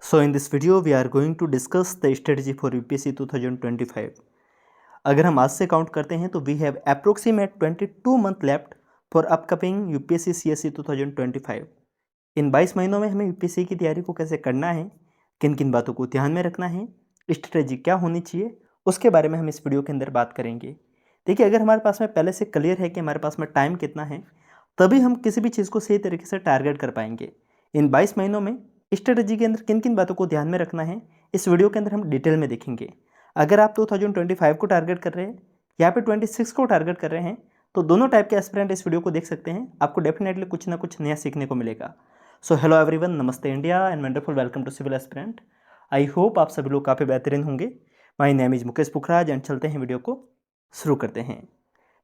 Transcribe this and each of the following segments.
So in this video we are going to discuss the strategy for UPSC 2025. अगर हम आज से count करते हैं तो we have approximate 22 month left for upcoming UPSC CSC 2025. In 22 महीनों में हमें यूपीएससी की तैयारी को कैसे करना है, किन किन बातों को ध्यान में रखना है, स्ट्रेटजी क्या होनी चाहिए, उसके बारे में हम इस वीडियो के अंदर बात करेंगे. देखिए, अगर हमारे पास में पहले से क्लियर है कि हमारे पास में टाइम कितना है, तभी हम किसी भी चीज़ को सही तरीके से टारगेट कर पाएंगे. इन 22 महीनों में स्ट्रेटजी के अंदर किन किन बातों को ध्यान में रखना है, इस वीडियो के अंदर हम डिटेल में देखेंगे. अगर आप 2025 को टारगेट कर रहे हैं या फिर 26 को टारगेट कर रहे हैं, तो दोनों टाइप के एस्पिरेंट इस वीडियो को देख सकते हैं. आपको डेफिनेटली कुछ ना कुछ नया सीखने को मिलेगा. सो हेलो एवरीवन, नमस्ते India and wonderful welcome to civil aspirant. I hope आप सभी लोग काफ़ी बेहतरीन होंगे. My name is Mukesh Pukhraj and चलते हैं वीडियो को शुरू करते हैं.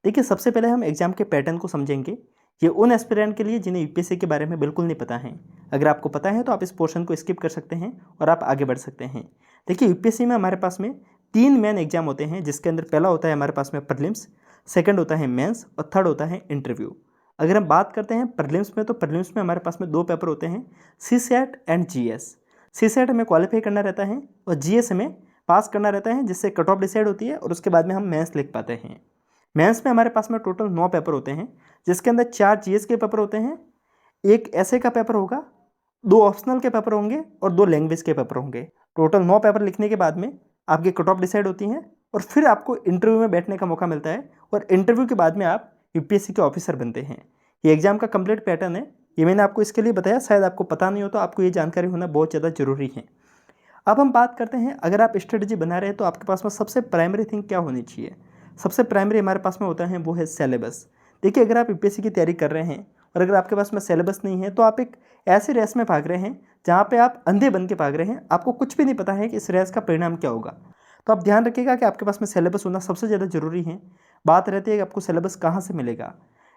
देखिए, सबसे पहले हम एग्जाम के पैटर्न को समझेंगे. ये उन एस्पिरेंट के लिए जिन्हें यूपीएससी के बारे में बिल्कुल नहीं पता है. अगर आपको पता है तो आप इस पोर्शन को स्किप कर सकते हैं और आप आगे बढ़ सकते हैं. देखिए, यूपीएससी में हमारे पास में 3 मेन एग्जाम होते हैं, जिसके अंदर पहला होता है हमारे पास में प्रीलिम्स, सेकंड होता है मेंस और थर्ड होता है इंटरव्यू. अगर हम बात करते हैं प्रीलिम्स में, तो प्रीलिम्स में हमारे पास में 2 पेपर होते हैं, सीसैट एंड जीएस. सीसैट हमें क्वालिफाई करना रहता है और जीएस हमें पास करना रहता है, जिससे कट ऑफ डिसाइड होती है और उसके बाद में हम मेंस लिख पाते हैं. मेंस में हमारे पास में टोटल 9 पेपर होते हैं, जिसके अंदर 4 जीएस के पेपर होते हैं, 1 ऐसे का पेपर होगा, 2 ऑप्शनल के पेपर होंगे और 2 लैंग्वेज के पेपर होंगे. टोटल 9 पेपर लिखने के बाद में आपकी कट ऑफ डिसाइड होती हैं और फिर आपको इंटरव्यू में बैठने का मौका मिलता है और इंटरव्यू के बाद में आप यूपीएससी के ऑफिसर बनते हैं. ये एग्जाम का कंप्लीट पैटर्न है. ये मैंने आपको इसके लिए बताया, शायद आपको पता नहीं हो तो आपको ये जानकारी होना बहुत ज़्यादा ज़रूरी है. अब हम बात करते हैं, अगर आप स्ट्रेटजी बना रहे हैं तो आपके पास में सबसे प्राइमरी थिंग क्या होनी चाहिए. सबसे प्राइमरी हमारे पास में होता है वो है सिलेबस. देखिए, अगर आप यूपीएससी की तैयारी कर रहे हैं और अगर आपके पास में सिलेबस नहीं है, तो आप एक ऐसे रेस में भाग रहे हैं जहाँ पे आप अंधे बन के भाग रहे हैं. आपको कुछ भी नहीं पता है कि इस रेस का परिणाम क्या होगा. तो आप ध्यान रखिएगा कि आपके पास में सिलेबस होना सबसे ज़्यादा जरूरी है. बात रहती है कि आपको सिलेबस कहाँ से मिलेगा.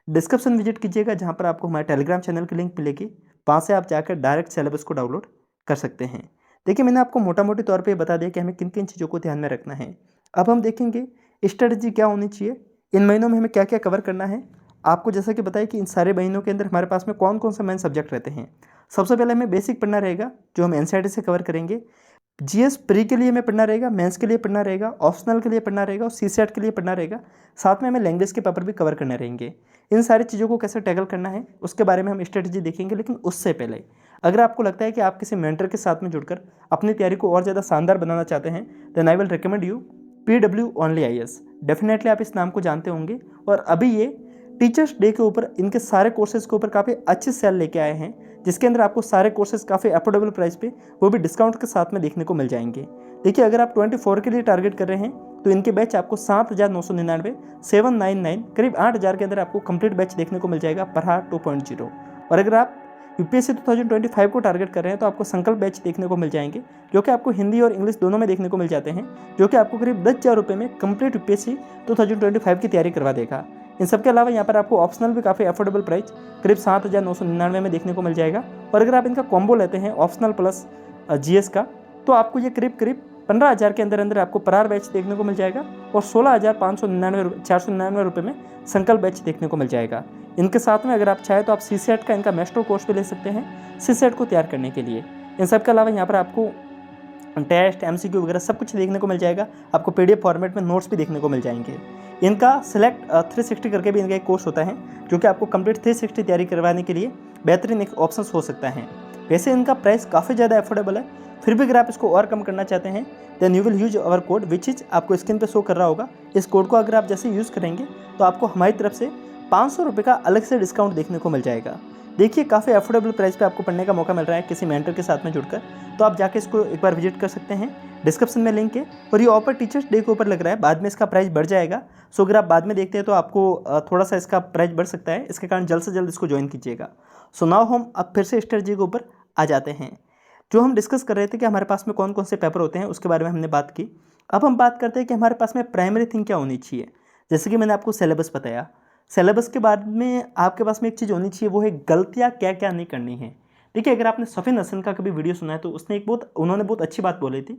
डिस्क्रिप्शन विजिट कीजिएगा, जहाँ पर आपको हमारे टेलीग्राम चैनल की लिंक मिलेगी. वहाँ से आप जाकर डायरेक्ट सिलेबस को डाउनलोड कर सकते हैं. देखिए, मैंने आपको मोटा मोटी तौर पे बता दिया कि हमें किन किन चीज़ों को ध्यान में रखना है. अब हम देखेंगे स्ट्रेटजी क्या होनी चाहिए, इन महीनों में हमें क्या क्या कवर करना है. आपको जैसा कि बताया कि इन सारे महीनों के अंदर हमारे पास में कौन कौन सा मेन सब्जेक्ट रहते हैं. सबसे पहले हमें बेसिक पढ़ना रहेगा, जो हम एनसीईआरटी से कवर करेंगे. जीएस प्री के लिए हमें पढ़ना रहेगा, मेंस के लिए पढ़ना रहेगा, ऑप्शनल के लिए पढ़ना रहेगा और सीसेट के लिए पढ़ना रहेगा. साथ में हमें लैंग्वेज के पेपर भी कवर करने रहेंगे. इन सारी चीज़ों को कैसे टैकल करना है उसके बारे में हम स्ट्रेटजी देखेंगे. लेकिन उससे पहले, अगर आपको लगता है कि आप किसी मेंटर के साथ में जुड़कर अपनी तैयारी को और ज़्यादा शानदार बनाना चाहते हैं, then I will recommend you PW only IAS. Definitely आप इस नाम को जानते होंगे और अभी ये टीचर्स डे के ऊपर इनके सारे कोर्सेज के ऊपर काफ़ी अच्छे सेल लेके आए हैं, जिसके अंदर आपको सारे कोर्सेज काफ़ी अफोर्डेबल प्राइस पे, वो भी डिस्काउंट के साथ में देखने को मिल जाएंगे. देखिए, अगर आप 24 के लिए टारगेट कर रहे हैं तो इनके बैच आपको 7,999 799 करीब 8,000 के अंदर आपको कंप्लीट बैच देखने को मिल जाएगा प्रहार 2.0. और अगर आप यूपीएससी 2025 को टारगेट कर रहे हैं तो आपको संकल्प बैच देखने को मिल जाएंगे, जो कि आपको हिंदी और इंग्लिश दोनों में देखने को मिल जाते हैं, जो कि आपको करीब 10,000 रुपये में कंप्लीट यूपीएससी 2025 की तैयारी करवा देगा. इन सब के अलावा यहाँ पर आपको ऑप्शनल भी काफ़ी अफोर्डेबल प्राइस करीब 7,999 में देखने को मिल जाएगा. और अगर आप इनका कॉम्बो लेते हैं ऑप्शनल प्लस जीएस का, तो आपको ये करीब 15,000 के अंदर अंदर आपको प्रहार बैच देखने को मिल जाएगा और 16,499 रुपये में संकल्प बैच देखने को मिल जाएगा. इनके साथ में अगर आप चाहें तो आप सीसेट का इनका मेस्ट्रो कोर्स भी ले सकते हैं सीसेट को तैयार करने के लिए. इन सब के अलावा यहाँ पर आपको टेस्ट MCQ वगैरह सब कुछ देखने को मिल जाएगा. आपको PDF फॉर्मेट में नोट्स भी देखने को मिल जाएंगे. इनका सिलेक्ट 360 करके भी इनका एक कोर्स होता है, जो कि आपको कंप्लीट 360 तैयारी करवाने के लिए बेहतरीन एक ऑप्शन हो सकता है. वैसे इनका प्राइस काफ़ी ज़्यादा अफोर्डेबल है, फिर भी अगर आप इसको और कम करना चाहते हैं then you will use our code, which is आपको स्क्रीन पे शो कर रहा होगा. इस कोड को अगर आप जैसे यूज़ करेंगे तो आपको हमारी तरफ से 500 रुपये का अलग से डिस्काउंट देखने को मिल जाएगा. देखिए, काफ़ी अफोर्डेबल प्राइस पे आपको पढ़ने का मौका मिल रहा है किसी मेंटर के साथ में जुड़कर. तो आप जाके इसको एक बार विजिट कर सकते हैं, डिस्क्रिप्शन में लिंक है. और ये ऑफर टीचर्स डे के ऊपर लग रहा है, बाद में इसका प्राइस बढ़ जाएगा. सो अगर आप बाद में देखते हैं तो आपको थोड़ा सा इसका प्राइस बढ़ सकता है, इसके कारण जल्द से जल्द इसको ज्वाइन कीजिएगा. सो नाउ हम अब फिर से स्ट्रेटजी के ऊपर आ जाते हैं. जो हम डिस्कस कर रहे थे कि हमारे पास में कौन कौन से पेपर होते हैं, उसके बारे में हमने बात की. अब हम बात करते हैं कि हमारे पास में प्राइमरी थिंग क्या होनी चाहिए. जैसे कि मैंने आपको सिलेबस बताया, सिलेबस के बाद में आपके पास में एक चीज़ होनी चाहिए, वो है गलतियाँ क्या क्या नहीं करनी है. देखिए, अगर आपने सफ़ीन हसन का कभी वीडियो सुना है तो उसने उन्होंने बहुत अच्छी बात बोली थी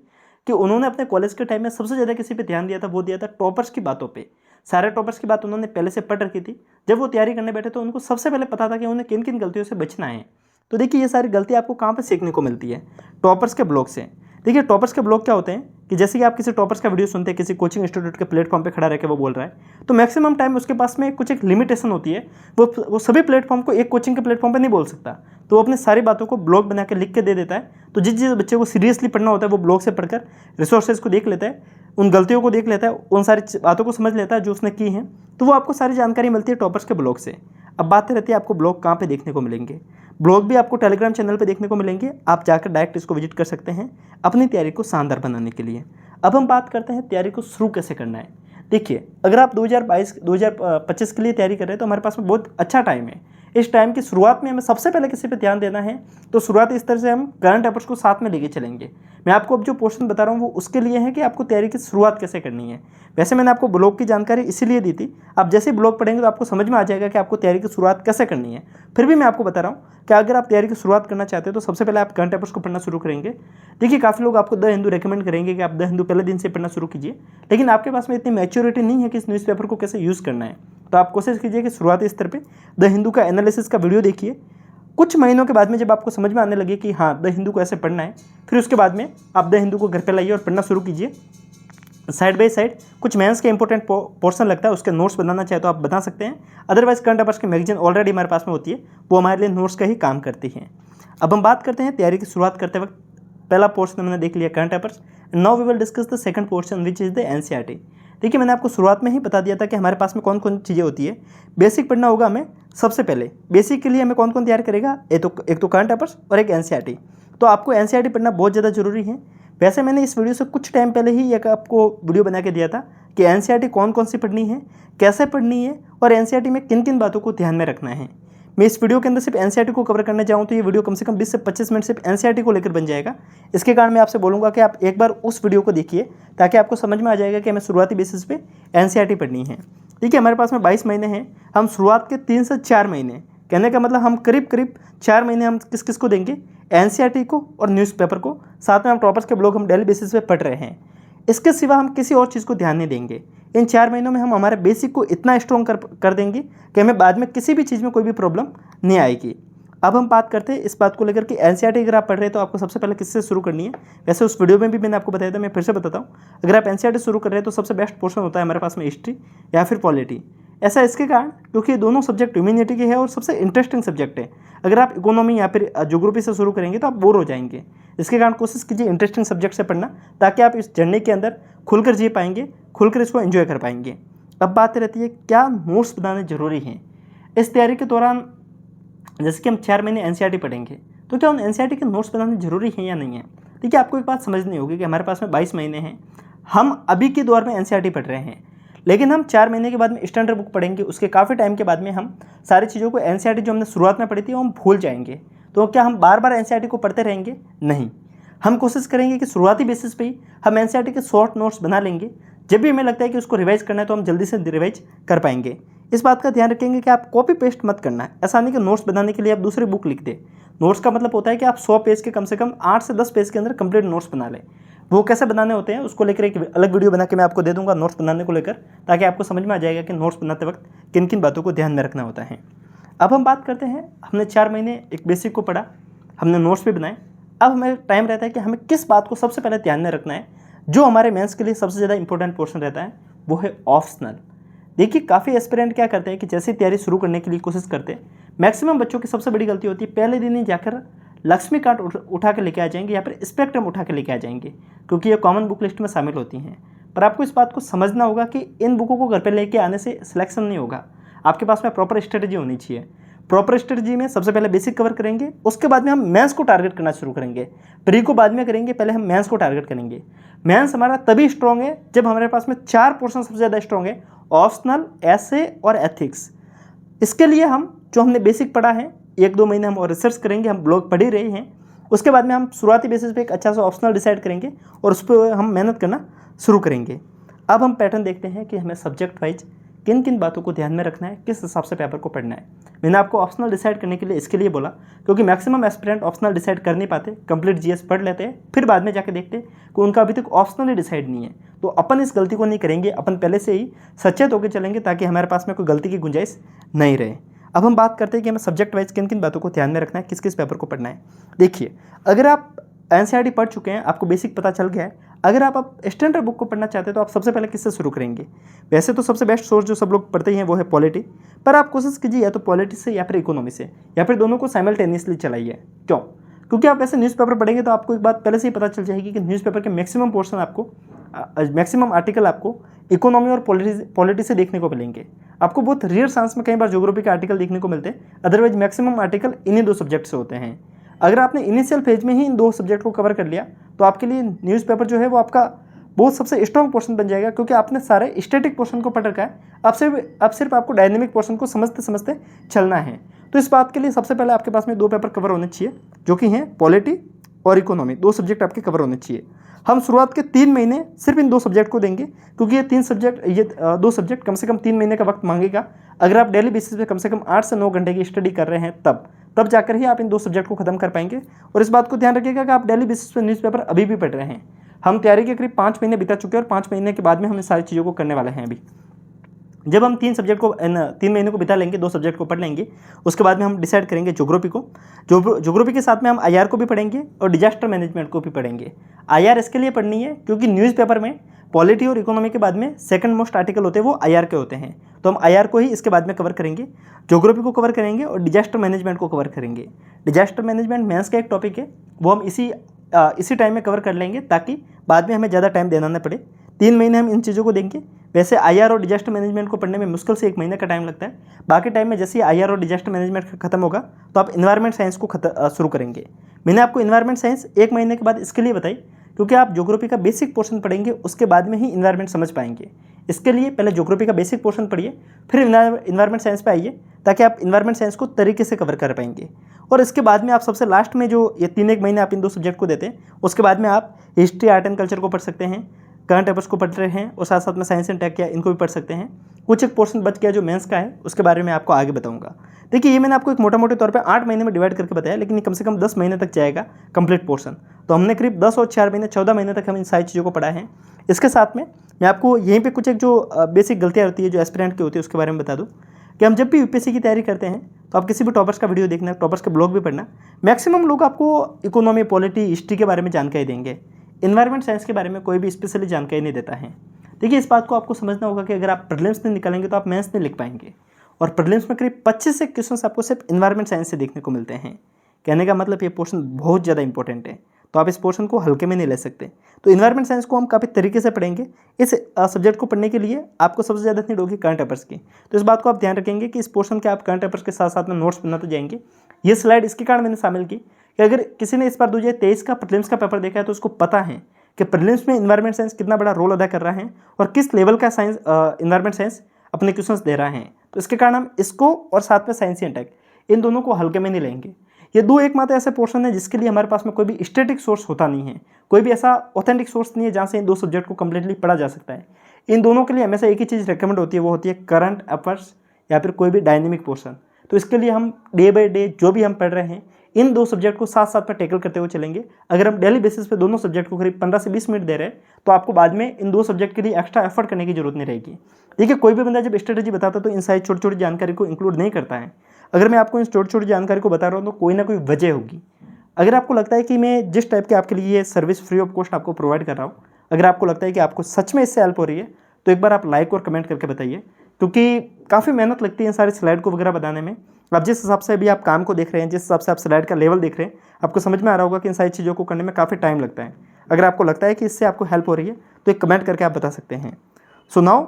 कि उन्होंने अपने कॉलेज के टाइम में सबसे ज़्यादा किसी पे ध्यान दिया था, वो दिया था टॉपर्स की बातों पे. सारे टॉपर्स की बात उन्होंने पहले से पढ़ रखी थी. जब वो तैयारी करने बैठे तो उनको सबसे पहले पता था कि उन्हें किन किन गलतियों से बचना है. तो देखिए, ये सारी गलतियाँ आपको कहाँ पे सीखने को मिलती है. टॉपर्स के ब्लॉग से। देखिए टॉपर्स के ब्लॉग क्या होते हैं कि जैसे कि आप किसी टॉपर्स का वीडियो सुनते हैं, किसी कोचिंग इंस्टीट्यूट के प्लेटफॉर्म पे खड़ा रह के वो बोल रहा है, तो मैक्सिमम टाइम उसके पास में कुछ एक लिमिटेशन होती है, वो सभी प्लेटफॉर्म को एक कोचिंग के प्लेटफॉर्म पे नहीं बोल सकता, तो वो अपनी सारी बातों को ब्लॉग बना के लिख के दे देता है। तो जिस जिस बच्चे को सीरियसली पढ़ना होता है वो ब्लॉग से पढ़कर रिसोर्सेज को देख लेता है, उन गलतियों को देख लेता है, उन सारी बातों को समझ लेता है जो उसने की हैं, तो वो आपको सारी जानकारी मिलती है टॉपर्स के ब्लॉग से। अब बात रहती है आपको ब्लॉग कहाँ पे देखने को मिलेंगे। ब्लॉग भी आपको टेलीग्राम चैनल पे देखने को मिलेंगे, आप जाकर डायरेक्ट इसको विजिट कर सकते हैं अपनी तैयारी को शानदार बनाने के लिए। अब हम बात करते हैं तैयारी को शुरू कैसे करना है। देखिए अगर आप 2025 के लिए तैयारी कर रहे हैं तो हमारे पास में बहुत अच्छा टाइम है। इस टाइम की शुरुआत में हमें सबसे पहले किसी पे ध्यान देना है, तो शुरुआत इस तरह से हम करंट अफेयर्स को साथ में लेके चलेंगे। मैं आपको अब जो पोर्शन बता रहा हूँ वो उसके लिए है कि आपको तैयारी की शुरुआत कैसे करनी है। वैसे मैंने आपको ब्लॉग की जानकारी इसीलिए दी थी, आप जैसे ही ब्लॉग पढ़ेंगे तो आपको समझ में आ जाएगा कि आपको तैयारी की शुरुआत कैसे करनी है। फिर भी मैं आपको बता रहा हूँ कि अगर आप तैयारी की शुरुआत करना चाहते हैं तो सबसे पहले आप करंट अफेयर्स को पढ़ना शुरू करेंगे। देखिए काफ़ी लोग आपको द हिंदू रेकमेंड करेंगे कि आप द हिंदू पहले दिन से पढ़ना शुरू कीजिए, लेकिन आपके पास में इतनी मैच्योरिटी नहीं है कि इस न्यूज़पेपर को कैसे यूज़ करना है। तो आप कोशिश कीजिए कि शुरुआती स्तर पे द हिंदू का एनालिसिस का वीडियो देखिए। कुछ महीनों के बाद में जब आपको समझ में आने लगे कि हाँ द हिंदू को ऐसे पढ़ना है, फिर उसके बाद में आप द हिंदू को घर पे लाइए और पढ़ना शुरू कीजिए। साइड बाय साइड कुछ मेंस के इंपॉर्टेंट पोर्शन लगता है, उसके नोट्स बनाना चाहे तो आप बना सकते हैं। अदरवाइज करंट अफेयर्स की मैगजीन ऑलरेडी हमारे पास में होती है, वो हमारे लिए नोट्स का ही काम करती हैं। अब हम बात करते हैं तैयारी की शुरुआत करते वक्त। पहला पोर्शन हमने देख लिया current affairs, now we will discuss the second portion which is the NCERT. देखिए मैंने आपको शुरुआत में ही बता दिया था कि हमारे पास में कौन कौन चीज़ें होती है। बेसिक पढ़ना होगा हमें सबसे पहले। बेसिक के लिए हमें कौन कौन तैयार करेगा, एक तो करंट अफेयर्स और एक एनसीईआरटी। तो आपको एनसीईआरटी पढ़ना बहुत ज़्यादा जरूरी है। वैसे मैंने इस वीडियो से कुछ टाइम पहले ही एक आपको वीडियो बना के दिया था कि एनसीईआरटी कौन कौन सी पढ़नी है, कैसे पढ़नी है और एनसीईआरटी में किन किन बातों को ध्यान में रखना है। मैं इस वीडियो के अंदर सिर्फ एनसीईआरटी को कवर करने जाऊँ तो ये वीडियो कम से कम 20 से 25 मिनट सिर्फ एनसीईआरटी को लेकर बन जाएगा। इसके कारण मैं आपसे बोलूँगा कि आप एक बार उस वीडियो को देखिए ताकि आपको समझ में आ जाएगा कि हमें शुरुआती बेसिस पे एनसीईआरटी पढ़नी है। देखिए हमारे पास में 22 महीने हैं, हम शुरुआत के 3 से 4 महीने, कहने का मतलब हम करीब 4 महीने हम किस किस को देंगे, एनसीईआरटी को और न्यूज़पेपर को। साथ में हम टॉपर्स के ब्लॉग हम डेली बेसिस पे पढ़ रहे हैं। इसके सिवा हम किसी और चीज़ को ध्यान नहीं देंगे। इन 4 महीनों में हम हमारे बेसिक को इतना स्ट्रॉन्ग कर देंगे कि हमें बाद में किसी भी चीज़ में कोई भी प्रॉब्लम नहीं आएगी। अब हम बात करते हैं इस बात को लेकर कि एनसीईआरटी अगर आप पढ़ रहे हैं तो आपको सबसे पहले किससे शुरू करनी है। वैसे उस वीडियो में भी मैंने आपको बताया था, मैं फिर से बताता हूँ। अगर आप एनसीईआरटी शुरू कर रहे हैं तो सबसे बेस्ट पोर्शन होता है हमारे पास में हिस्ट्री या फिर पॉलिटी। ऐसा इसके कारण क्योंकि ये दोनों सब्जेक्ट ह्यूमैनिटी के हैं और सबसे इंटरेस्टिंग सब्जेक्ट है। अगर आप इकोनॉमी या फिर ज्योग्राफी से शुरू करेंगे तो आप बोर हो जाएंगे। इसके कारण कोशिश कीजिए इंटरेस्टिंग सब्जेक्ट से पढ़ना, ताकि आप इस जर्नी के अंदर खुलकर जी पाएंगे, खुलकर इसको एंजॉय कर पाएंगे। अब बात रहती है क्या नोट्स बनाने जरूरी हैं इस तैयारी के दौरान। जैसे कि हम 4 महीने एनसीईआरटी पढ़ेंगे तो क्या उन एनसीईआरटी के नोट्स बनाने जरूरी हैं या नहीं है। देखिए आपको एक बात समझनी होगी कि हमारे पास में 22 महीने हैं, हम अभी के दौर में एनसीईआरटी पढ़ रहे हैं, लेकिन हम 4 महीने के बाद में स्टैंडर्ड बुक पढ़ेंगे। उसके काफ़ी टाइम के बाद में हम सारी चीज़ों को एनसीईआरटी जो हमने शुरुआत में पढ़ी थी वो हम भूल जाएंगे। तो क्या हम बार बार एनसीईआरटी को पढ़ते रहेंगे? नहीं, हम कोशिश करेंगे कि शुरुआती बेसिस पे ही हम एनसीईआरटी के शॉर्ट नोट्स बना लेंगे। जब भी हमें लगता है कि उसको रिवाइज करना है तो हम जल्दी से रिवाइज कर पाएंगे। इस बात का ध्यान रखेंगे कि आप कॉपी पेस्ट मत करना है। ऐसा नहीं कि नोट्स बनाने के लिए आप दूसरी बुक लिख दें। नोट्स का मतलब होता है कि आप 100 पेज के कम से कम 8 से 10 पेज के अंदर कंप्लीट नोट्स बना लें। वो कैसे बनाने होते हैं उसको लेकर एक अलग वीडियो बना के मैं आपको दे दूंगा नोट्स बनाने को लेकर, ताकि आपको समझ में आ जाएगा कि नोट्स बनाते वक्त किन किन बातों को ध्यान में रखना होता है। अब हम बात करते हैं, हमने 4 महीने एक बेसिक को पढ़ा, हमने नोट्स भी बनाए। अब हमें टाइम रहता है कि हमें किस बात को सबसे पहले ध्यान में रखना है। जो हमारे मेंस के लिए सबसे ज़्यादा इंपॉर्टेंट पोर्शन रहता है वो है ऑप्शनल। देखिए काफ़ी एस्पिरेंट क्या करते हैं कि जैसे तैयारी शुरू करने के लिए कोशिश करते हैं, मैक्सिमम बच्चों की सबसे बड़ी गलती होती है पहले दिन ही जाकर लक्ष्मीकांत उठा के लेके आ जाएंगे या फिर स्पेक्ट्रम उठा के लेके आ जाएंगे, क्योंकि ये कॉमन बुक लिस्ट में शामिल होती हैं। पर आपको इस बात को समझना होगा कि इन बुकों को घर पे लेके आने से सिलेक्शन नहीं होगा। आपके पास में प्रॉपर स्ट्रेटजी होनी चाहिए। प्रॉपर स्ट्रेटजी में सबसे पहले बेसिक कवर करेंगे, उसके बाद में हम मेंस को टारगेट करना शुरू करेंगे। प्री को बाद में करेंगे, पहले हम मेंस को टारगेट करेंगे। मेंस हमारा तभी स्ट्रॉन्ग है जब हमारे पास में 4 पोर्शन सबसे ज़्यादा स्ट्रॉन्ग है, ऑप्शनल, एसे और एथिक्स। इसके लिए हमने बेसिक पढ़ा है 1-2 महीने हम और रिसर्च करेंगे, हम ब्लॉग पढ़ ही रहे हैं। उसके बाद में हम शुरुआती बेसिस पे एक अच्छा सा ऑप्शनल डिसाइड करेंगे और उस पर हम मेहनत करना शुरू करेंगे। अब हम पैटर्न देखते हैं कि हमें सब्जेक्ट वाइज किन किन बातों को ध्यान में रखना है, किस हिसाब से पेपर को पढ़ना है। मैंने आपको ऑप्शनल डिसाइड करने के लिए इसके लिए बोला क्योंकि मैक्सिमम एस्पिरेंट ऑप्शनल डिसाइड कर नहीं पाते, कंप्लीट जीएस पढ़ लेते हैं, फिर बाद में जाके देखते हैं कि उनका अभी तक ऑप्शनल ही डिसाइड नहीं है। तो अपन इस गलती को नहीं करेंगे, अपन पहले से ही सचेत होकर चलेंगे ताकि हमारे पास में कोई गलती की गुंजाइश नहीं रहे। अब हम बात करते हैं कि हमें सब्जेक्ट वाइज किन किन बातों को ध्यान में रखना है, किस किस पेपर को पढ़ना है। देखिए अगर आप एनसीईआरटी पढ़ चुके हैं, आपको बेसिक पता चल गया है। अगर आप स्टैंडर्ड बुक को पढ़ना चाहते हैं तो आप सबसे पहले किससे शुरू करेंगे? वैसे तो सबसे बेस्ट सोर्स जो सब लोग पढ़ते हैं वो है पॉलिटी, पर आप कोशिश कीजिए या तो पॉलिटी से या फिर इकोनॉमी से, या फिर दोनों को साइमल्टेनियसली चलाइए। क्यों? क्योंकि आप वैसे न्यूज़पेपर पढ़ेंगे तो आपको एक बात पहले से ही पता चल जाएगी कि न्यूज़पेपर के मैक्सिमम पोर्शन आपको, मैक्सिमम आर्टिकल आपको इकोनॉमी और पॉलिटी से देखने को मिलेंगे। आपको बहुत रेयर चांस में कई बार ज्योग्राफी के आर्टिकल देखने को मिलते हैं, अदरवाइज मैक्सिमम आर्टिकल इन्हीं दो सब्जेक्ट से होते हैं। अगर आपने इनिशियल फेज में ही इन दो सब्जेक्ट को कवर कर लिया तो आपके लिए न्यूज़पेपर जो है वो आपका बहुत सबसे स्ट्रॉन्ग पोर्शन बन जाएगा, क्योंकि आपने सारे स्टैटिक पोर्शन को पढ़ रखा है। अब सिर्फ आपको डायनेमिक पोर्शन को समझते समझते चलना है। तो इस बात के लिए सबसे पहले आपके पास में दो पेपर कवर होने चाहिए, जो कि हैं पॉलिटी और इकोनॉमी। दो सब्जेक्ट आपके कवर होने चाहिए। हम शुरुआत के 3 महीने सिर्फ इन दो सब्जेक्ट को देंगे, क्योंकि ये दो सब्जेक्ट कम से कम 3 महीने का वक्त मांगेगा। अगर आप डेली बेसिस पे कम से कम 8 से 9 घंटे की स्टडी कर रहे हैं तब जाकर ही आप इन दो सब्जेक्ट को खत्म कर पाएंगे। और इस बात को ध्यान रखिएगा कि आप डेली बेसिस पे न्यूज़पेपर अभी भी पढ़ रहे हैं। हम तैयारी के करीब 5 महीने बिता चुके हैं और 5 महीने के बाद में हम इन सारी चीज़ों को करने वाले हैं। अभी जब हम 3 महीने को बिता लेंगे, 2 सब्जेक्ट को पढ़ लेंगे, उसके बाद में हम डिसाइड करेंगे ज्योग्राफी को। ज्योग्राफी के साथ में हम आईआर को भी पढ़ेंगे और डिजास्टर मैनेजमेंट को भी पढ़ेंगे। आईआर इसके लिए पढ़नी है क्योंकि न्यूज़पेपर में पॉलिटी और इकोनॉमी के बाद में सेकंड मोस्ट आर्टिकल होते हैं वो आईआर के होते हैं, तो हम आईआर को ही इसके बाद में कवर करेंगे। ज्योग्राफी को कवर करेंगे और डिजास्टर मैनेजमेंट को कवर करेंगे। डिजास्टर मैनेजमेंट मेंस का एक टॉपिक है, वो हम इसी टाइम में कवर कर लेंगे ताकि बाद में हमें ज़्यादा टाइम देना न पड़े। 3 महीने हम इन चीज़ों को देंगे। वैसे आईआर और डिजास्टर मैनेजमेंट को पढ़ने में मुश्किल से 1 महीने का टाइम लगता है। बाकी टाइम में जैसे ही आईआर और डिजास्टर मैनेजमेंट खत्म होगा तो आप इन्वायरमेंट साइंस को शुरू करेंगे। मैंने आपको इन्वायरमेंट साइंस 1 महीने के बाद इसके लिए बताई क्योंकि आप ज्योग्राफी का बेसिक पोर्शन पढ़ेंगे, उसके बाद में ही इन्वायरमेंट समझ पाएंगे। इसके लिए पहले ज्योग्राफी का बेसिक पोर्शन पढ़िए, फिर इन्वायरमेंट साइंस पे आइए, ताकि आप इन्वायरमेंट साइंस को तरीके से कवर कर पाएंगे। और इसके बाद में आप सबसे लास्ट में जो ये 3-1 महीने आप इन दो सब्जेक्ट को देते हैं, उसके बाद में आप हिस्ट्री, आर्ट एंड कल्चर को पढ़ सकते हैं, करंट अफेयर्स को पढ़ रहे हैं और साथ साथ में साइंस एंड टेक या इनको भी पढ़ सकते हैं। कुछ एक पोर्शन बच गया जो मेंस का है, उसके बारे में आपको आगे बताऊंगा। देखिए, ये मैंने आपको एक मोटे तौर पे 8 महीने में डिवाइड करके बताया, लेकिन ये कम से कम 10 महीने तक जाएगा कंप्लीट पोर्शन। तो हमने करीब 10 और 4 महीने 14 महीने तक हम इन सारी चीज़ों को पढ़ा है। इसके साथ में मैं आपको यहीं पर कुछ एक जो बेसिक गलतियाँ होती है जो एस्पिरेंट की होती है उसके बारे में बता दूँ कि हम जब भी यूपीएससी की तैयारी करते हैं तो आप किसी भी टॉपर्स का वीडियो देखना, टॉपर्स के ब्लॉग भी पढ़ना, मैक्सिमम लोग आपको इकोनॉमी, पॉलिटी, हिस्ट्री के बारे में जानकारी देंगे। इन्वायरमेंट साइंस के बारे में कोई भी स्पेशली जानकारी नहीं देता है। देखिए, इस बात को आपको समझना होगा कि अगर आप प्रीलिम्स नहीं निकालेंगे तो आप मेंस नहीं लिख पाएंगे। और प्रीलिम्स में करीब 25 से क्वेश्चन आपको सिर्फ इन्वायरमेंट साइंस से देखने को मिलते हैं। कहने का मतलब ये पोर्शन बहुत ज़्यादा इंपॉर्टेंट है, तो आप इस पोर्शन को हल्के में नहीं ले सकते। तो इन्वायरमेंट साइंस को हम काफ़ी तरीके से पढ़ेंगे। इस सब्जेक्ट को पढ़ने के लिए आपको सबसे ज़्यादा नीड होगी करंट अफेयर्स की। तो इस बात को आप ध्यान रखेंगे कि इस पोर्शन के आप करंट अफेयर्स के साथ साथ में नोट्स बनाते जाएंगे। ये स्लाइड इसके कारण मैंने शामिल की कि अगर किसी ने इस बार 2023 का प्रीलिम्स का पेपर देखा है तो उसको पता है कि प्रीलिम्स में इन्वायरमेंट साइंस कितना बड़ा रोल अदा कर रहा है और किस लेवल का साइंस इन्वायरमेंट साइंस अपने क्वेश्चंस दे रहा है। तो इसके कारण हम इसको और साथ में साइंस एंड टेक, इन दोनों को हल्के में नहीं लेंगे। ये दो एकमात्र ऐसे पोर्शन है जिसके लिए हमारे पास में कोई भी स्टैटिक सोर्स होता नहीं है, कोई भी ऐसा ऑथेंटिक सोर्स नहीं है जहाँ से इन दो सब्जेक्ट को कम्प्लीटली पढ़ा जा सकता है। इन दोनों के लिए हमेशा एक ही चीज़ रिकमेंड होती है, वो होती है करंट अफेयर्स या फिर कोई भी डायनेमिक पोर्शन। तो इसके लिए हम डे बाई डे जो भी हम पढ़ रहे हैं इन दो सब्जेक्ट को साथ साथ में टैकल करते हुए चलेंगे। अगर हम डेली बेसिस पे दोनों सब्जेक्ट को करीब 15 से 20 मिनट दे रहे हैं तो आपको बाद में इन दो सब्जेक्ट के लिए एक्स्ट्रा एफर्ट करने की जरूरत नहीं रहेगी। देखिए, कोई भी बंदा जब स्ट्रेटेजी बताता है तो इन सारी छोटी छोटी जानकारी को इंक्लूड नहीं करता है। अगर मैं आपको इन छोटी छोटी जानकारी को बता रहा हूँ तो कोई ना कोई वजह होगी। अगर आपको लगता है कि मैं जिस टाइप के आपके लिए ये सर्विस फ्री ऑफ कॉस्ट आपको प्रोवाइड कर रहा हूँ, अगर आपको लगता है कि आपको सच में इससे हेल्प हो रही है तो एक बार आप लाइक और कमेंट करके बताइए, क्योंकि काफ़ी मेहनत लगती है इन सारी स्लाइड को वगैरह बनाने में। आप जिस हिसाब से अभी आप काम को देख रहे हैं, जिस हिसाब से आप स्लाइड का लेवल देख रहे हैं, आपको समझ में आ रहा होगा कि इन सारी चीज़ों को करने में काफ़ी टाइम लगता है। अगर आपको लगता है कि इससे आपको हेल्प हो रही है तो एक कमेंट करके आप बता सकते हैं। सो नाउ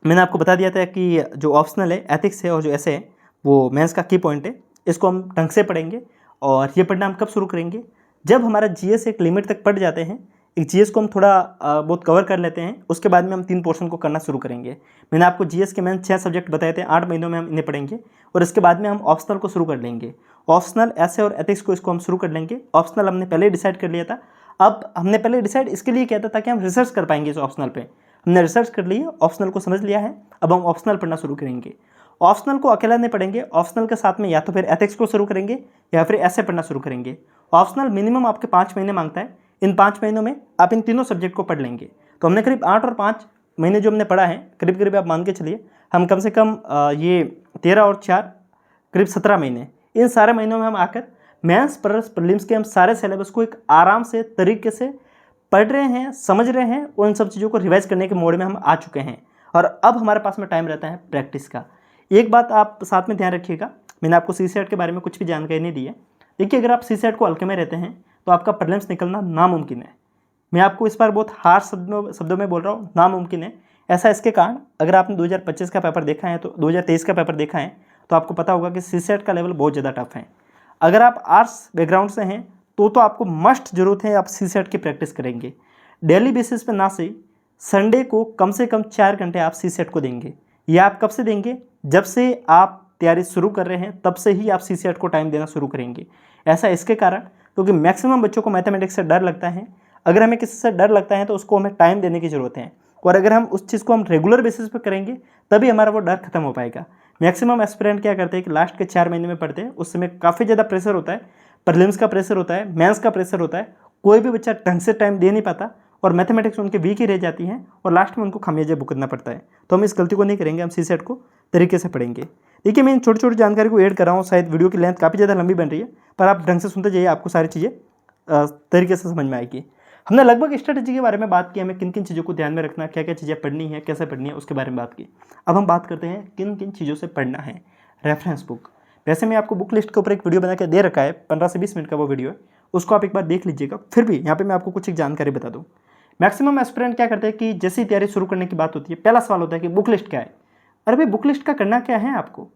मैंने आपको बता दिया था कि जो ऑप्शनल है, एथिक्स है और जो ऐसे है वो मेंस का की पॉइंट है। इसको हम ढंग से पढ़ेंगे और ये पढ़ना हम कब शुरू करेंगे? जब हमारा जीएस एक लिमिट तक पढ़ जाते हैं, एक जीएस को हम थोड़ा बहुत कवर कर लेते हैं, उसके बाद में हम 3 पोर्शन को करना शुरू करेंगे। मैंने आपको जीएस के मेन 6 सब्जेक्ट बताए थे, 8 महीनों में हम इन्हें पढ़ेंगे और इसके बाद में हम ऑप्शनल को शुरू कर लेंगे। ऑप्शनल, ऐसे और एथिक्स को इसको हम शुरू कर लेंगे। ऑप्शनल हमने पहले डिसाइड कर लिया था। अब हमने पहले डिसाइड इसके लिए किया था ताकि हम रिसर्च कर पाएंगे इस ऑप्शनल पे। हमने रिसर्च कर ली है, ऑप्शनल को समझ लिया है, अब हम ऑप्शनल पढ़ना शुरू करेंगे। ऑप्शनल को अकेला नहीं पढ़ेंगे, ऑप्शनल के साथ में या तो फिर एथिक्स को शुरू करेंगे या फिर ऐसे पढ़ना शुरू करेंगे। ऑप्शनल मिनिमम आपके 5 महीने मांगता है। इन 5 महीनों में आप इन तीनों सब्जेक्ट को पढ़ लेंगे। तो हमने करीब 8 और 5 महीने जो हमने पढ़ा है, करीब करीब आप मान के चलिए हम कम से कम ये 13 और 4 करीब 17 महीने, इन सारे महीनों में हम आकर मेंस प्लस प्रीलिम्स के हम सारे सिलेबस को एक आराम से तरीके से पढ़ रहे हैं, समझ रहे हैं और इन सब चीज़ों को रिवाइज करने के मोड में हम आ चुके हैं और अब हमारे पास में टाइम रहता है प्रैक्टिस का। एक बात आप साथ में ध्यान रखिएगा, मैंने आपको सीसेट के बारे में कुछ भी जानकारी नहीं दी है। देखिए, अगर आप सीसेट को हल्के में रहते हैं तो आपका प्रीलिम्स निकलना नामुमकिन है। मैं आपको इस बार बहुत हार्श शब्दों में बोल रहा हूँ, नामुमकिन है। ऐसा इसके कारण, अगर आपने 2025 का पेपर देखा है तो 2023 का पेपर देखा है तो आपको पता होगा कि सीसेट का लेवल बहुत ज़्यादा टफ है। अगर आप आर्ट्स बैकग्राउंड से हैं तो आपको मस्ट जरूरत है आप सीसेट की प्रैक्टिस करेंगे डेली बेसिस पे, ना सही संडे को कम से कम 4 घंटे आप सीसेट को देंगे। ये आप कब से देंगे? जब से आप तैयारी शुरू कर रहे हैं तब से ही आप सीसेट को टाइम देना शुरू करेंगे। ऐसा इसके कारण क्योंकि मैक्सिमम बच्चों को मैथमेटिक्स से डर लगता है। अगर हमें किसी से डर लगता है तो उसको हमें टाइम देने की ज़रूरत है और अगर हम उस चीज़ को हम रेगुलर बेसिस पे करेंगे तभी हमारा वो डर खत्म हो पाएगा। मैक्सिमम एस्पिरेंट क्या करते हैं कि लास्ट के 4 महीने में पढ़ते हैं, उस समय काफ़ी ज़्यादा प्रेशर होता है, प्रीलिम्स का प्रेशर होता है, मेंस का प्रेशर होता है, कोई भी बच्चा ढंग से टाइम दे नहीं पाता और मैथमेटिक्स उनके वीक ही रह जाती हैं और लास्ट में उनको खामियाजा भुगतना पड़ता है। तो हम इस गलती को नहीं करेंगे, हम सीसेट को तरीके से पढ़ेंगे। देखिए, मैं इन छोटी छोटी जानकारी को ऐड कर रहा हूँ, शायद वीडियो की लेंथ काफ़ी ज़्यादा लंबी बन रही है पर आप ढंग से सुनते जाइए, आपको सारी चीज़ें तरीके से समझ में आएगी। हमने लगभग स्ट्रेटेजी के बारे में बात की, हमें किन किन चीज़ों को ध्यान में रखना, क्या क्या चीज़ें पढ़नी है, कैसे पढ़नी है, उसके बारे में बात की। अब हम बात करते हैं किन किन चीज़ों से पढ़ना है। रेफरेंस बुक, वैसे मैं आपको बुक लिस्ट के ऊपर एक वीडियो बना के दे रखा है, 15 से 20 मिनट का वो वीडियो है, उसको आप एक बार देख लीजिएगा। फिर भी यहाँ पे मैं आपको कुछ एक जानकारी बता दूँ। मैक्सिमम एस्पिरेंट क्या करते हैं कि जैसे ही तैयारी शुरू करने की बात होती है, पहला सवाल होता है कि बुक लिस्ट क्या है। अरे भाई, बुक लिस्ट का करना क्या है आपको?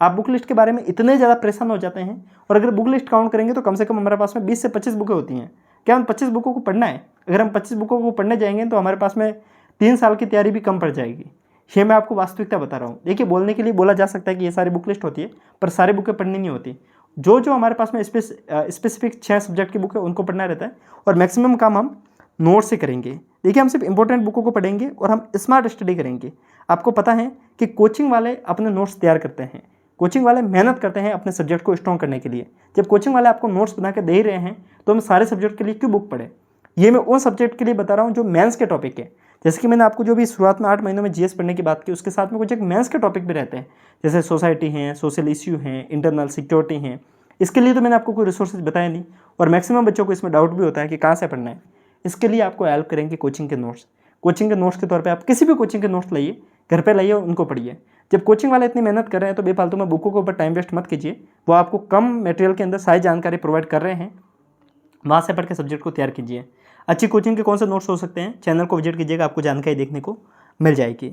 आप बुक लिस्ट के बारे में इतने ज़्यादा परेशान हो जाते हैं और अगर बुक लिस्ट काउंट करेंगे तो कम से कम हमारे पास में 20 से 25 बुकें होती हैं। क्या हम 25 बुकों को पढ़ना है? अगर हम 25 बुकों को पढ़ने जाएंगे तो हमारे पास में 3 साल की तैयारी भी कम पड़ जाएगी। ये मैं आपको वास्तविकता बता रहा हूँ। देखिए, बोलने के लिए बोला जा सकता है कि ये सारी बुक लिस्ट होती है पर सारी बुकें पढ़नी नहीं होती। जो जो हमारे पास में स्पेसिफिक 6 सब्जेक्ट की बुक है उनको पढ़ना रहता है और मैक्सिमम काम हम नोट से करेंगे। देखिए, हम सिर्फ इंपॉर्टेंट बुकों को पढ़ेंगे और हम स्मार्ट स्टडी करेंगे। आपको पता है कि कोचिंग वाले अपने नोट्स तैयार करते हैं, कोचिंग वाले मेहनत करते हैं अपने सब्जेक्ट को स्ट्रॉन्ग करने के लिए। जब कोचिंग वाले आपको नोट्स बना के दे ही रहे हैं तो हम सारे सब्जेक्ट के लिए क्यों बुक पढ़े? ये मैं उन सब्जेक्ट के लिए बता रहा हूँ जो मेंस के टॉपिक है। जैसे कि मैंने आपको जो भी शुरुआत में 8 महीनों में जीएस पढ़ने की बात की, उसके साथ में कुछ एक मेंस के टॉपिक भी रहते हैं, जैसे सोसाइटी हैं, सोशल इश्यू हैं, इंटरनल सिक्योरिटी हैं। इसके लिए तो मैंने आपको कोई रिसोर्सेज बताया नहीं और मैक्सिमम बच्चों को इसमें डाउट भी होता है कि कहाँ से पढ़ना है। इसके लिए आपको हेल्प करेंगे कोचिंग के नोट्स। कोचिंग के नोट्स के तौर पे आप किसी भी कोचिंग के नोट्स लाइए, घर पे लाइए, उनको पढ़िए। जब कोचिंग वाले इतनी मेहनत कर रहे हैं तो बेफालतू में बुकों के ऊपर टाइम वेस्ट मत कीजिए। वो आपको कम मटेरियल के अंदर सारी जानकारी प्रोवाइड कर रहे हैं, वहाँ से पढ़ के सब्जेक्ट को तैयार कीजिए। अच्छी कोचिंग के कौन से नोट्स हो सकते हैं, चैनल को विजिट कीजिएगा, आपको जानकारी देखने को मिल जाएगी।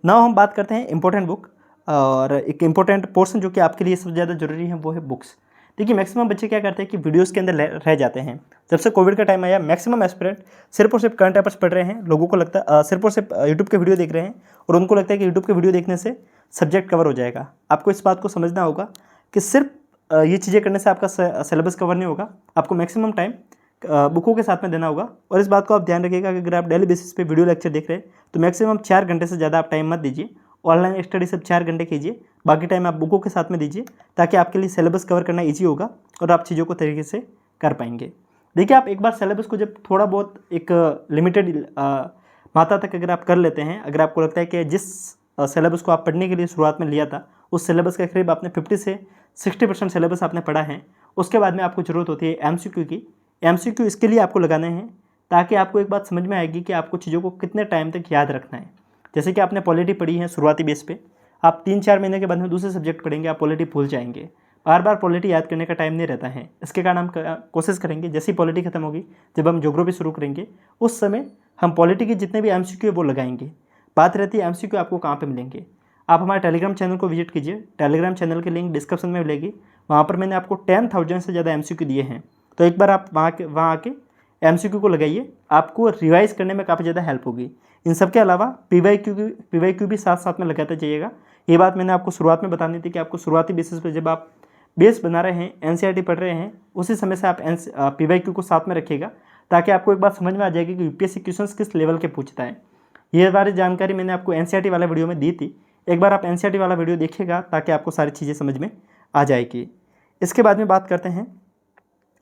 नाउ हम बात करते हैं इंपॉर्टेंट बुक और एक इंपॉर्टेंट पोर्शन जो कि आपके लिए सबसे ज़्यादा जरूरी है वो है बुक्स। देखिए, मैक्सिमम बच्चे क्या करते हैं कि वीडियोस के अंदर रह जाते हैं। जब से कोविड का टाइम आया, मैक्सिमम एस्पिरेंट सिर्फ और सिर्फ करंट अफेयर्स पढ़ रहे हैं। लोगों को लगता है सिर्फ और सिर्फ यूट्यूब के वीडियो देख रहे हैं और उनको लगता है कि यूट्यूब के वीडियो देखने से सब्जेक्ट कवर हो जाएगा। आपको इस बात को समझना होगा कि सिर्फ ये चीज़ें करने से आपका सिलेबस कवर नहीं होगा। आपको मैक्सिमम टाइम बुकों के साथ में देना होगा और इस बात को आप ध्यान रखिएगा कि अगर आप डेली बेसिस पे वीडियो लेक्चर देख रहे हैं तो मैक्सिमम 4 घंटे से ज़्यादा आप टाइम मत दीजिए। ऑनलाइन स्टडी सिर्फ 4 घंटे कीजिए, बाकी टाइम आप बुकों के साथ में दीजिए ताकि आपके लिए सिलेबस कवर करना ईजी होगा और आप चीज़ों को तरीके से कर पाएंगे। देखिए, आप एक बार सिलेबस को जब थोड़ा बहुत एक लिमिटेड मात्रा तक अगर आप कर लेते हैं, अगर आपको लगता है कि जिस सिलेबस को आप पढ़ने के लिए शुरुआत में लिया था उस सिलेबस के करीब आपने 50 से 60% सिलेबस आपने पढ़ा है, उसके बाद में आपको ज़रूरत होती है एमसीक्यू की। एमसीक्यू इसके लिए आपको लगाने हैं ताकि आपको एक बात समझ में आएगी कि आपको चीज़ों को कितने टाइम तक याद रखना है। जैसे कि आपने पॉलिटी पढ़ी है शुरुआती बेस पे, आप 3-4 महीने के बाद में दूसरे सब्जेक्ट पढ़ेंगे, आप पॉलिटी भूल जाएंगे। बार बार पॉलिटी याद करने का टाइम नहीं रहता है। इसके कारण हम कोशिश करेंगे जैसी पॉलिटी खत्म होगी, जब हम ज्योग्राफी शुरू करेंगे उस समय हम पॉलिटी के जितने भी एमसीक्यू है वो लगाएंगे। बात रहती है एमसीक्यू आपको कहाँ पे मिलेंगे। आप हमारे टेलीग्राम चैनल को विजिट कीजिए, टेलीग्राम चैनल की लिंक डिस्क्रिप्शन में मिलेगी। वहाँ पर मैंने आपको 10,000 से ज़्यादा एमसीक्यू दिए हैं, तो एक बार आप वहाँ आके एमसीक्यू को लगाइए, आपको रिवाइज करने में काफ़ी ज़्यादा हेल्प होगी। इन सब के अलावा पीवाईक्यू भी साथ साथ में लगाते जाइएगा। ये बात मैंने आपको शुरुआत में बतानी थी कि आपको शुरुआती बेसिस पे जब आप बेस बना रहे हैं, एनसीईआरटी पढ़ रहे हैं, उसी समय से आप पीवाईक्यू को साथ में रखिएगा ताकि आपको एक बात समझ में आ जाएगी कि यूपीएससी क्वेश्चंस किस लेवल के पूछता है। ये बारे जानकारी मैंने आपको एनसीईआरटी वाला वीडियो में दी थी, एक बार आप एनसीईआरटी वाला वीडियो देखिएगा ताकि आपको सारी चीज़ें समझ में आ जाएगी। इसके बाद में बात करते हैं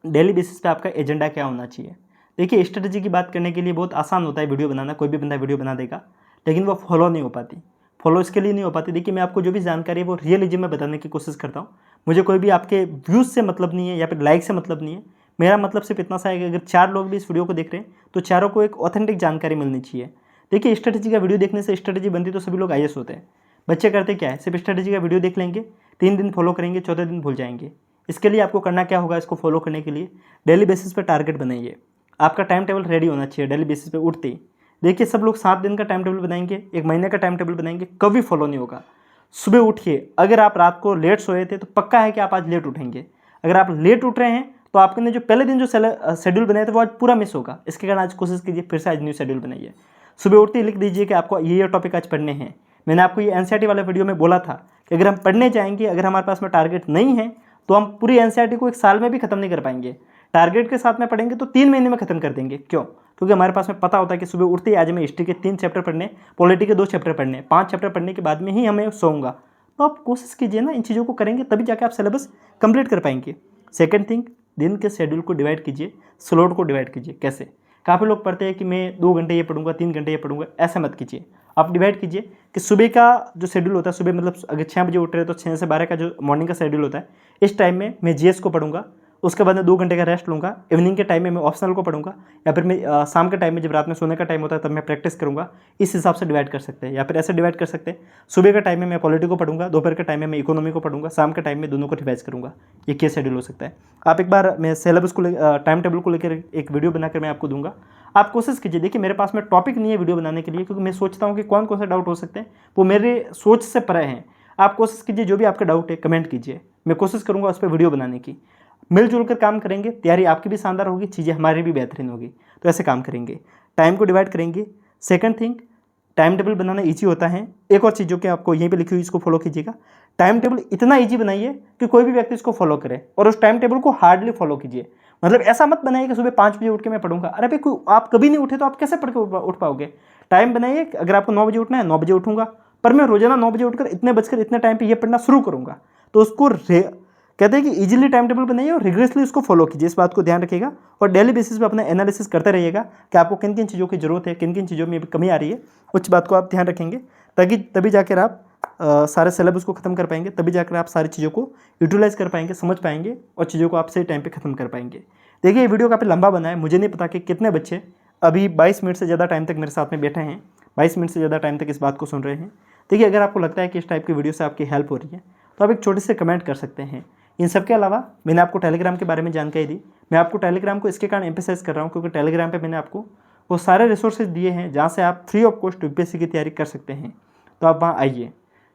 डेली बेसिस पे आपका एजेंडा क्या होना चाहिए। देखिए, स्ट्रेटजी की बात करने के लिए बहुत आसान होता है वीडियो बनाना, कोई भी बंदा वीडियो बना देगा, लेकिन वो फॉलो नहीं हो पाती। फॉलो इसके लिए नहीं हो पाती, देखिए मैं आपको जो भी जानकारी है वो रियलिज्म में बताने की कोशिश करता हूँ। मुझे कोई भी आपके व्यूज़ से मतलब नहीं है या फिर लाइक से मतलब नहीं है। मेरा मतलब सिर्फ इतना सा है कि अगर 4 लोग भी इस वीडियो को देख रहे हैं तो चारों को एक ऑथेंटिक जानकारी मिलनी चाहिए। देखिए, स्ट्रेटेजी का वीडियो देखने से स्ट्रेटेजी बनती तो सभी लोग IAS होते हैं। बच्चे करते क्या है, सिर्फ स्ट्रेटेजी का वीडियो देख लेंगे, 3 दिन फॉलो करेंगे, चौथे दिन भूल जाएंगे। इसके लिए आपको करना क्या होगा, इसको फॉलो करने के लिए डेली बेसिस पे टारगेट बनाइए। आपका टाइम टेबल रेडी होना चाहिए डेली बेसिस पे उठते ही। देखिए, सब लोग 7 दिन का टाइम टेबल बनाएंगे, 1 महीने का टाइम टेबल बनाएंगे, कभी फॉलो नहीं होगा। सुबह उठिए, अगर आप रात को लेट सोए थे तो पक्का है कि आप आज लेट उठेंगे। अगर आप लेट उठ रहे हैं तो आपने जो पहले दिन जो शेड्यूल बनाया था वो आज पूरा मिस होगा। इसके कारण आज कोशिश कीजिए, फिर से आज न्यू शेड्यूल बनाइए। सुबह उठते ही लिख दीजिए कि आपको ये टॉपिक आज पढ़ने हैं। मैंने आपको ये NCERT वाले वीडियो में बोला था कि अगर हम पढ़ने जाएंगे, अगर हमारे पास में टारगेट नहीं है तो हम पूरी NCERT को 1 साल में भी खत्म नहीं कर पाएंगे। टारगेट के साथ में पढ़ेंगे तो 3 महीने में खत्म कर देंगे। क्यों? क्योंकि हमारे पास में पता होता है कि सुबह उठते ही आज हमें हिस्ट्री के 3 चैप्टर पढ़ने, पॉलिटी के 2 चैप्टर पढ़ने, 5 चैप्टर पढ़ने के बाद में ही हमें सोऊंगा। तो आप कोशिश कीजिए ना, इन चीज़ों को करेंगे तभी जाके आप सिलेबस कंप्लीट कर पाएंगे। सेकंड थिंग, दिन के शेड्यूल को डिवाइड कीजिए, स्लॉट को डिवाइड कीजिए। कैसे? काफ़ी लोग पढ़ते हैं कि मैं 2 घंटे ये पढ़ूंगा, 3 घंटे ये पढ़ूंगा। ऐसा मत कीजिए। आप डिवाइड कीजिए कि सुबह का जो शेड्यूल होता है, सुबह मतलब अगर 6 बजे उठ रहे हैं तो 6 से 12 का जो मॉर्निंग का शेड्यूल होता है, इस टाइम में मैं GS को पढ़ूंगा। उसके बाद में 2 घंटे का रेस्ट लूँगा। इवनिंग के टाइम में मैं ऑप्शनल को पढ़ूंगा, या फिर मैं शाम के टाइम में जब रात में सोने का टाइम होता है तब मैं प्रैक्टिस करूँगा। इस हिसाब से डिवाइड कर सकते हैं। या फिर ऐसे डिवाइड कर सकते हैं, सुबह के टाइम में मैं पॉलिटी को पढ़ूंगा, दोपहर के टाइम में मैं इकोनॉमी को पढ़ूंगा, शाम के टाइम में दोनों को रिवाइज करूँगा। ये क्या शेड्यूल हो सकता है? आप एक बार मैं सिलेबस को टाइम टेबल को लेकर एक वीडियो बनाकर मैं आपको दूंगा। आप कोशिश कीजिए। देखिए, मेरे पास में टॉपिक नहीं है वीडियो बनाने के लिए, क्योंकि मैं सोचता हूँ कि कौन कौन से डाउट हो सकते हैं वो मेरे सोच से परे हैं। आप कोशिश कीजिए, जो भी आपका डाउट है कमेंट कीजिए, मैं कोशिश करूँगा उस पर वीडियो बनाने की। मिलजुल कर काम करेंगे, तैयारी आपकी भी शानदार होगी, चीज़ें हमारी भी बेहतरीन होगी। तो ऐसे काम करेंगे, टाइम को डिवाइड करेंगे। सेकंड थिंग, टाइम टेबल बनाना ईजी होता है। एक और चीज़ जो कि आपको यहीं पे लिखी हुई, इसको फॉलो कीजिएगा। टाइम टेबल इतना ईजी बनाइए कि कोई भी व्यक्ति इसको फॉलो करे, और उस टाइम टेबल को हार्डली फॉलो कीजिए। मतलब ऐसा मत बनाइए कि सुबह 5 बजे उठ के मैं पढ़ूंगा। अरे भाई, आप कभी नहीं उठे तो आप कैसे पढ़ के उठ पाओगे? टाइम बनाइए, अगर आपको 9 बजे उठना है 9 बजे उठूंगा, पर मैं रोजाना 9 बजे उठकर इतने बजकर इतने टाइम पर यह पढ़ना शुरू करूँगा। तो उसको कहते हैं कि इजीली टाइम टेबल बनाइए और रिग्रेसली उसको फॉलो कीजिए। इस बात को ध्यान रखिएगा और डेली बेसिस पे अपना एनालिसिस करते रहिएगा कि आपको किन किन चीज़ों की जरूरत है, किन किन चीज़ों में कमी आ रही है। उस बात को आप ध्यान रखेंगे, ताकि तभी जाकर आप सारे सिलेबस को खत्म कर पाएंगे, तभी जाकर आप सारी चीज़ों को यूटिलाइज कर पाएंगे, समझ पाएंगे और चीज़ों को आप सही टाइम पर खत्म कर पाएंगे। देखिए, ये वीडियो काफ़ी लंबा बना है। मुझे नहीं पता कि कितने बच्चे अभी 22 मिनट से ज़्यादा टाइम तक मेरे साथ में बैठे हैं, 22 मिनट से ज़्यादा टाइम तक इस बात को सुन रहे हैं। देखिए, अगर आपको लगता है कि इस टाइप की वीडियो से आपकी हेल्प हो रही है तो आप एक छोटे से कमेंट कर सकते हैं। इन सब के अलावा मैंने आपको टेलीग्राम के बारे में जानकारी दी। मैं आपको टेलीग्राम को इसके कारण एम्फेसाइज कर रहा हूँ क्योंकि टेलीग्राम पे मैंने आपको वो सारे रिसोर्सेज दिए हैं जहाँ से आप फ्री ऑफ कॉस्ट UPSC की तैयारी कर सकते हैं। तो आप वहाँ आइए,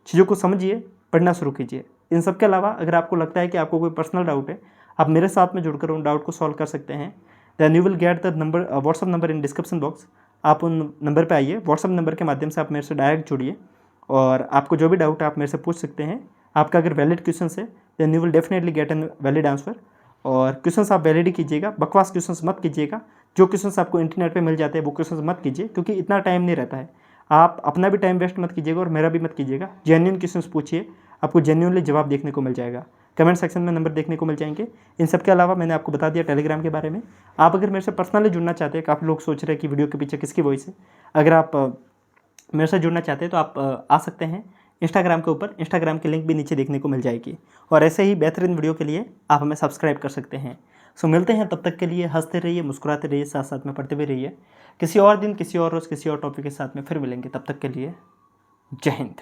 चीज़ों को समझिए, पढ़ना शुरू कीजिए। इन सब के अलावा अगर आपको लगता है कि आपको कोई पर्सनल डाउट है, आप मेरे साथ में जुड़कर उन डाउट को सॉल्व कर सकते हैं। Than you will get the number, WhatsApp number in description box. आप उन नंबर पर आइए, व्हाट्सअप नंबर के माध्यम से आप मेरे से डायरेक्ट जुड़िए और आपको जो भी डाउट है आप मेरे से पूछ सकते हैं। आपका अगर वैलिड क्वेश्चन है then you will definitely get an valid answer. और क्वेश्चंस आप वैलिड ही कीजिएगा, बकवास क्वेश्चंस मत कीजिएगा। जो क्वेश्चंस आपको इंटरनेट पे मिल जाते हैं वो क्वेश्चंस मत कीजिए, क्योंकि इतना टाइम नहीं रहता है। आप अपना भी टाइम वेस्ट मत कीजिएगा और मेरा भी मत कीजिएगा। जेन्युइन क्वेश्चंस पूछिए, आपको जेन्युइनली जवाब देखने को मिल जाएगा। कमेंट सेक्शन में नंबर देखने को मिल जाएंगे। इन सब के अलावा मैंने आपको बता दिया टेलीग्राम के बारे में। आप अगर मेरे से पर्सनली जुड़ना चाहते हैं, काफ़ी लोग सोच रहे हैं कि वीडियो के पीछे किसकी वॉइस है, अगर आप मेरे से जुड़ना चाहते हैं तो आप आ सकते हैं इंस्टाग्राम के ऊपर। इंस्टाग्राम की लिंक भी नीचे देखने को मिल जाएगी। और ऐसे ही बेहतरीन वीडियो के लिए आप हमें सब्सक्राइब कर सकते हैं। सो मिलते हैं, तब तक के लिए हंसते रहिए, मुस्कुराते रहिए, साथ साथ में पढ़ते भी रहिए। किसी और दिन, किसी और रोज़, किसी और टॉपिक के साथ में फिर मिलेंगे। तब तक के लिए जय हिंद।